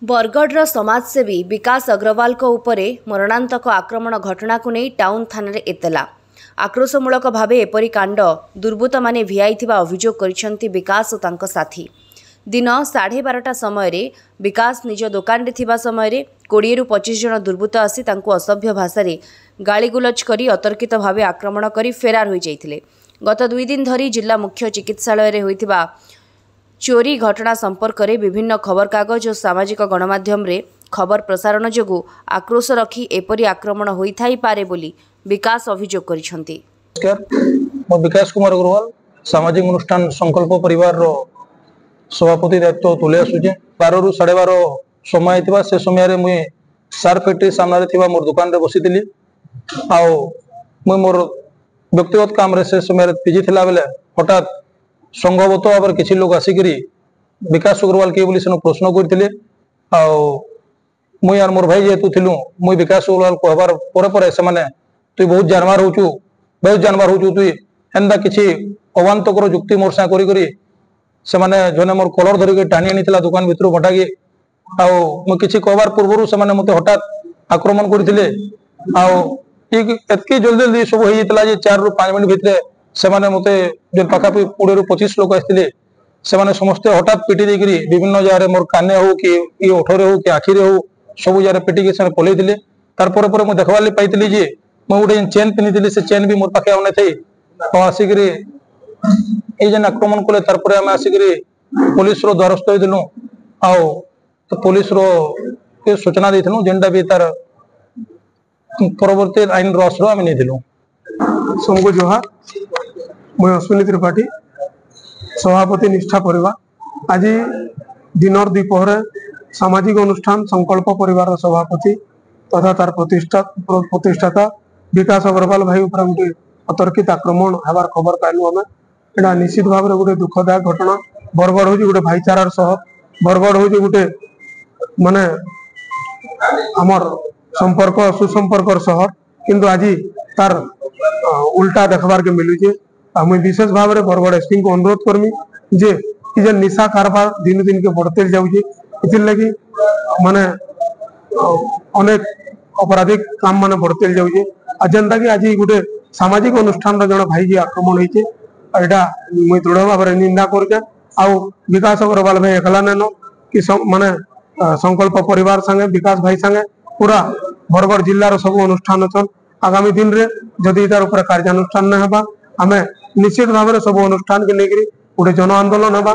बरगढ़ समाजसेवी विकास अग्रवाल को उपरे मरणांतक आक्रमण घटना को नहीं टाउन थाना एतला। आक्रोशमूलक भावे एपरी कांड दुर्बृत्त माने भिआईथिबा अभियोग करिसेंती विकास और तांको साथी। दिन 12:30 समय विकास निज दुकान थिबा समय 20 ରୁ 25 जन दुर्बृत्त आसी तांको असभ्य भाषा गालीगुलज करी अतर्कित भावे आक्रमण करी फेरार हो जाइथिले। गत 2 दिन धरी जिला मुख्य चिकित्सालय रे होइथिबा चोरी घटना संपर्क में विभिन्न खबर कागज और सामाजिक गणमाध्यम रे खबर प्रसारण जोगु आक्रोश रखी एपरी आक्रमण होइथाई पारे बोली विकास अभियोग करिसेंती। नमस्कार, विकास कुमार अग्रवाल सामाजिक अनुष्ठान संकल्प परिवार रो सभापति दायित्व तुले आसुचे। 12 ରୁ 12:30 समय थिबा से समय मुई सार फैक्ट्री सामने थिबा मोर दुकान रे बसितिली। आउ मुई मोर व्यक्तिगत काम रे से समय बिजी थिला बेले हठात संभवत भाव किसी लोग आसिक विकास अग्रवाल किए बोली से प्रश्न करते। मुई यार मोर भाई जेहेतु थिलु मुई विकास अग्रवाल कहबार पर से तुई बहुत जानवर हो तुई एंदा किसी अवांतकर जुक्ति मोर सा करी से जने मोर कलर धरिक टाणी आनी दुकान भितर भटाकी किसी कहबार पूर्व से मत हठात आक्रमण करते। एतकी जल्दी जल्दी सब हो 4 ରୁ 5 मिनट भितर से मत जो पाखापी 20 ରୁ 25 लोग आते से समस्ते हठात पिटी देकरी विभिन्न जगह मोर काने हो कि ओठरे हो कि आखिरे हो सब जगह पिटिक से पलैले। तार पर मुझे देखवार पाई जे मुझे गोटे चेन पिंधि से चेन भी मोर पाखे आने थे आसिक जेन आक्रमण कले तार आम आसिक पुलिस रो द्वारस्थ होइलु। तो पुलिस रो सूचना देथिलु जेनटा भी तार परवर्ती आईन रस रो आम नेथिलु। सबको जोहार, मैं अश्विनी त्रिपाठी सभापति निष्ठा परिवार। आज दिनर द्विपहरे सामाजिक अनुष्ठान संकल्प परिवार सभापति तथा तार प्रतिष्ठाता विकास अग्रवाल भाई उपर गोटे अतर्कित आक्रमण हबार खबर पाइलु। आम एटा निश्चित भाव में गोटे दुखदायक घटना। बरगढ़ हूँ गोटे भाईचारार सहर, बरगढ़ हूँ गोटे माने आमर संपर्क सुसंपर्क सहर, किंतु आज तार उल्टा देखबार के मिलूचे। मुझे विशेष भाव में बरगढ़ एसपी को अनुरोध करमी जे निशा कारबार दिन दिन के बढ़ते जाऊे लगी माने अनेक अपराधिक काम माने बढ़ते जाऊे। जेनता कि आज गोटे सामाजिक अनुष्ठान जन भाई जी आक्रमण होइचे एटा मुई दृढ़ भाव में निंदा करके विकास अग्रवाल भाई एकला नेन कि माने संकल्प परिवार संगे विकास भाई संगे पूरा बरगढ़ जिलार सब अनुष्ठान अच्छन। आगामी दिन रे जदि तार ऊपर कार्यानुष्ठान न हेबा आमे निश्चित भाव में सब अनुष्ठान के लेकर गोटे जन आंदोलन हेबा।